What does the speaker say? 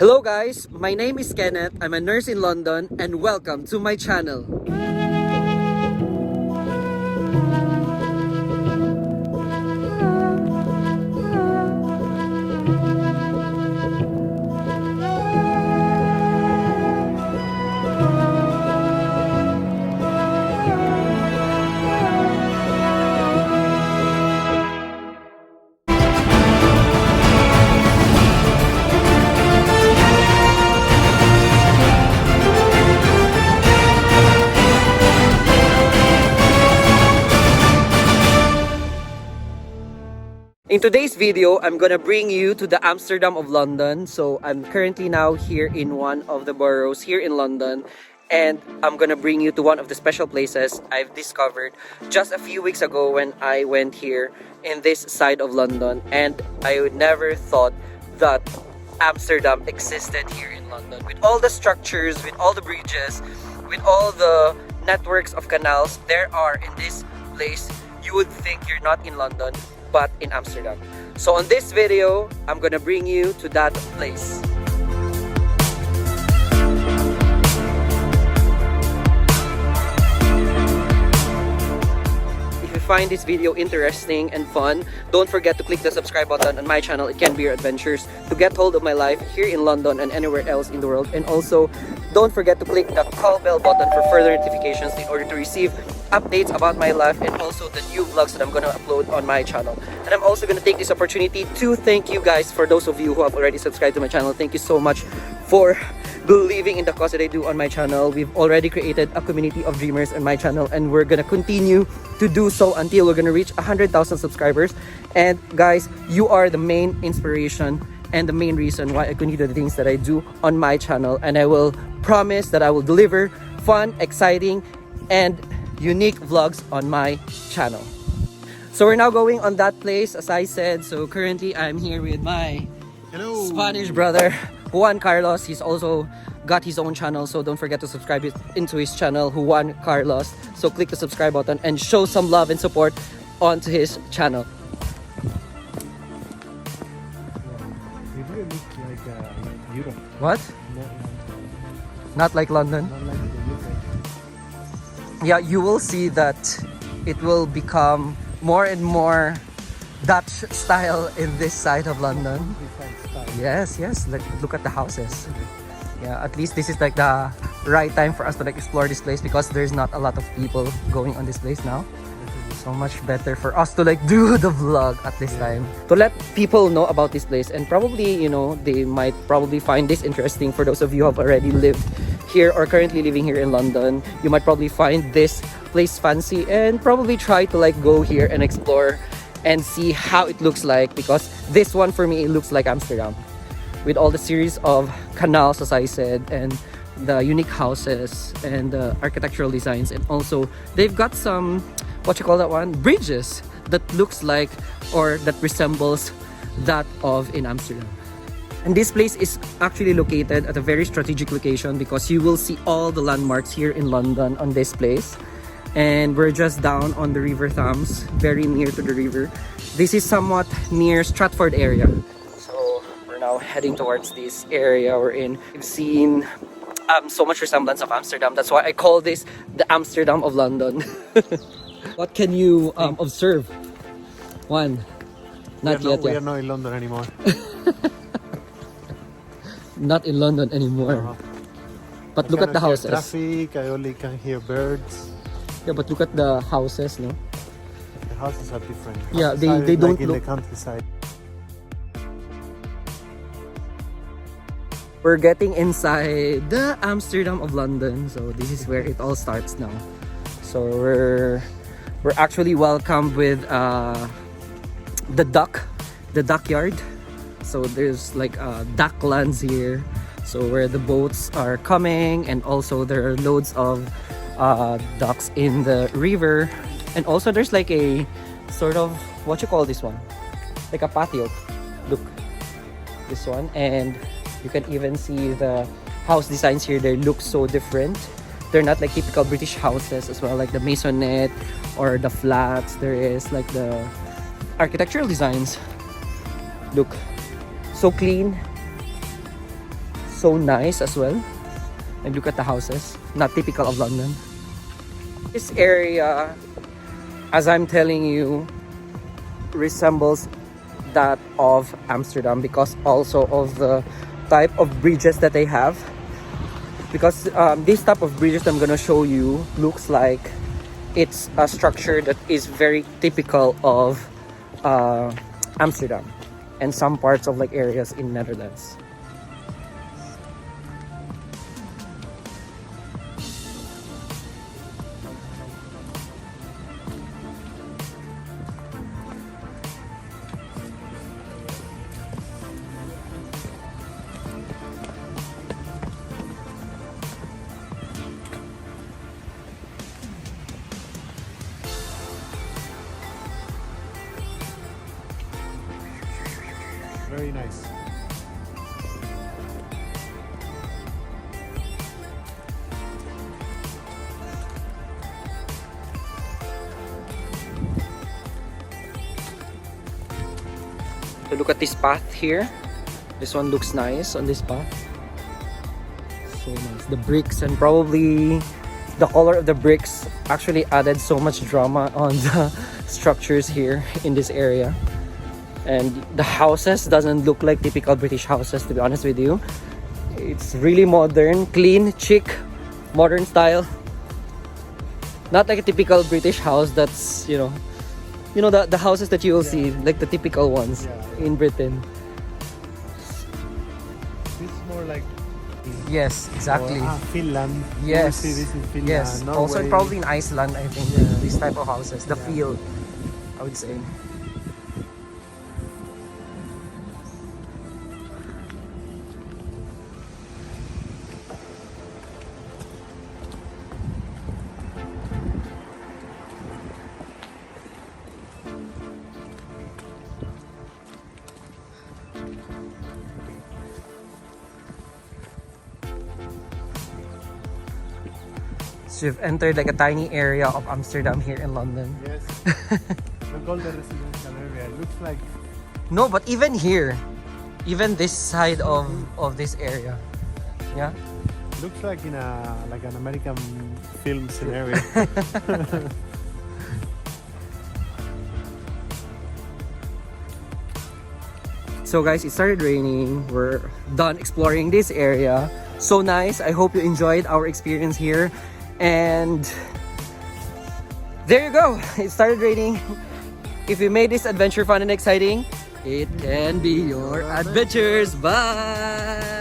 Hello guys, my name is Kenneth, I'm a nurse in London and welcome to my channel. In today's video, I'm gonna bring you to the Amsterdam of London. So I'm currently now here in one of the boroughs here in London, and I'm gonna bring you to one of the special places I've discovered just a few weeks ago when I went here in this side of London, and I would never thought that Amsterdam existed here in London. With all the structures, with all the bridges, with all the networks of canals there are in this place, you would think you're not in London but in Amsterdam. So on this video, I'm gonna bring you to that place. If you find this video interesting and fun, don't forget to click the subscribe button on my channel, Itkenbeyouradventures, to get hold of my life here in London and anywhere else in the world. And also, don't forget to click the call bell button for further notifications in order to receive updates about my life and also the new vlogs that I'm gonna upload on my channel. And I'm also gonna take this opportunity to thank you guys, for those of you who have already subscribed to my channel. Thank you so much for believing in the cause that I do on my channel. We've already created a community of dreamers on my channel, and we're gonna continue to do so until we're gonna reach 100,000 subscribers. And guys, you are the main inspiration and the main reason why I continue the things that I do on my channel, and I will promise that I will deliver fun, exciting, and unique vlogs on my channel. So we're now going on that place, as I said. So currently I'm here with my Spanish brother Juan Carlos. He's also got his own channel, so don't forget to subscribe into his channel, Juan Carlos. So click the subscribe button and show some love and support onto his channel. It really looks like Europe. What? Not like London? Not like the UK. Yeah, you will see that it will become more and more Dutch style in this side of London. Different style. Yes, look at the houses. Yeah, at least this is like the right time for us to like explore this place, because there's not a lot of people going on this place now. So much better for us to like do the vlog at this time, to let people know about this place. And probably, you know, they might probably find this interesting. For those of you who have already lived here or currently living here in London, you might probably find this place fancy and probably try to like go here and explore and see how it looks like, because this one for me, it looks like Amsterdam with all the series of canals, as I said, and the unique houses and the architectural designs. And also they've got some, what you call that one, bridges that looks like or that resembles that of in Amsterdam. And this place is actually located at a very strategic location, because you will see all the landmarks here in London on this place. And we're just down on the River Thames, very near to the river. This is somewhat near Stratford area. So we're now heading towards this area we're in. We've seen so much resemblance of Amsterdam. That's why I call this the Amsterdam of London. What can you observe? One, not yet. We are not in London anymore. Not in London anymore. But look at the houses. Traffic. I only can hear birds. Yeah, but look at the houses, no? The houses are different. Yeah, they Outside, don't like in look. the countryside. We're getting inside the Amsterdam of London, so this is where it all starts now. So we're actually welcomed with the dockyard. So there's like docklands here, so where the boats are coming, and also there are loads of docks in the river. And also there's like a sort of, what you call this one, like a patio. Look, this one. And you can even see the house designs here. They look so different. They're not like typical British houses as well, like the maisonette or the flats. There is like the architectural designs. Look, so clean. so nice as well. And look at the houses, not typical of London. This area, as I'm telling you, resembles that of Amsterdam because also of the type of bridges that they have. Because this type of bridges I'm gonna show you looks like it's a structure that is very typical of Amsterdam and some parts of like areas in Netherlands. Very nice. So look at this path here. This one looks nice on this path. So nice. The bricks and probably the color of the bricks actually added so much drama on the structures here in this area. And the houses doesn't look like typical British houses, to be honest with you. It's really modern, clean, chic, modern style. Not like a typical British house that's, you know the houses that you will see, like the typical ones in Britain. This is more like Yes, exactly. Finland. Yes. You will see this in Finland. Yes. Norway. Also probably in Iceland, I think, these type of houses. The feel, I would say. So you've entered like a tiny area of Amsterdam here in London. Yes. Look all the residential area. It looks like No, but even here, even this side of this area, yeah. looks like in an American film scenario. So guys, it started raining. We're done exploring this area. So nice. I hope you enjoyed our experience here. And there you go. It started raining. If you made this adventure fun and exciting, it can be your adventures. Bye!